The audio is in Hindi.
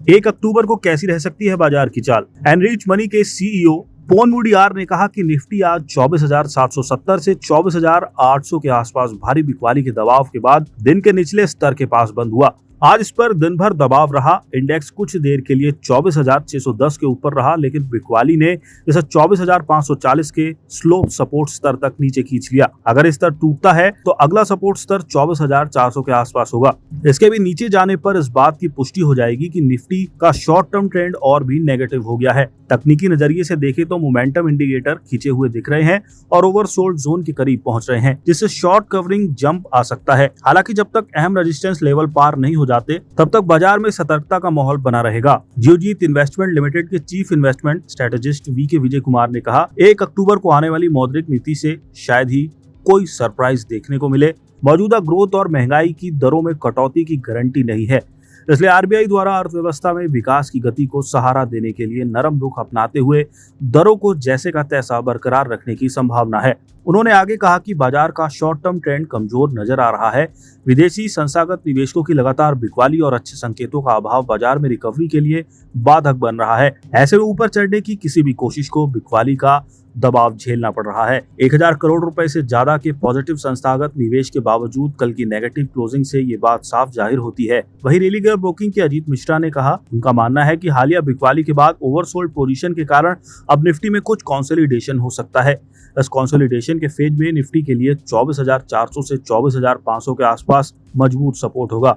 1 अक्टूबर को कैसी रह सकती है बाजार की चाल? एनरिच मनी के सीईओ पोन वुडियार ने कहा कि निफ्टी आज 24,770 से 24,800 के आसपास भारी बिकवाली के दबाव के बाद दिन के निचले स्तर के पास बंद हुआ। आज इस पर दिन भर दबाव रहा। इंडेक्स कुछ देर के लिए 24,610 के ऊपर रहा, लेकिन बिकवाली ने इसे 24,540 के स्लो सपोर्ट स्तर तक नीचे खींच लिया। अगर स्तर टूटता है तो अगला सपोर्ट स्तर 24,400 के आसपास होगा। इसके भी नीचे जाने पर इस बात की पुष्टि हो जाएगी कि निफ्टी का शॉर्ट टर्म ट्रेंड और भी नेगेटिव हो गया है। तकनीकी नजरिए से देखें तो मोमेंटम इंडिकेटर खींचे हुए दिख रहे हैं और ओवरसोल्ड जोन के करीब पहुंच रहे हैं, जिससे शॉर्ट कवरिंग जंप आ सकता है। हालांकि जब तक अहम रेजिस्टेंस लेवल पार नहीं हो जाते तब तक बाजार में सतर्कता का माहौल बना रहेगा। जियोजीत इन्वेस्टमेंट लिमिटेड के chief investment strategist VK Vijay Kumar ने कहा, 1 अक्टूबर को आने वाली मौद्रिक नीति से शायद ही कोई सरप्राइज देखने को मिले। मौजूदा ग्रोथ और महंगाई की दरों में कटौती की गारंटी नहीं है, इसलिए आरबीआई द्वारा अर्थव्यवस्था में विकास की गति को सहारा देने के लिए नरम रुख अपनाते हुए दरों को जैसे का तैसा बरकरार रखने की संभावना है। उन्होंने आगे कहा कि बाजार का शॉर्ट टर्म ट्रेंड कमजोर नजर आ रहा है। विदेशी संस्थागत निवेशकों की लगातार बिकवाली और अच्छे संकेतों का अभाव बाजार में रिकवरी के लिए बाधक बन रहा है। ऐसे में ऊपर चढ़ने की किसी भी कोशिश को बिकवाली का दबाव झेलना पड़ रहा है। 1,000 करोड़ रुपए से ज्यादा के पॉजिटिव संस्थागत निवेश के बावजूद कल की नेगेटिव क्लोजिंग से ये बात साफ जाहिर होती है। वहीं रेलिगर ब्रोकिंग के अजीत मिश्रा ने कहा, उनका मानना है कि हालिया बिकवाली के बाद ओवरसोल्ड पोजीशन के कारण अब निफ्टी में कुछ कंसोलिडेशन हो सकता है। इस कंसोलिडेशन के फेज में निफ्टी के लिए 24,400 से 24,500 के आसपास मजबूत सपोर्ट होगा।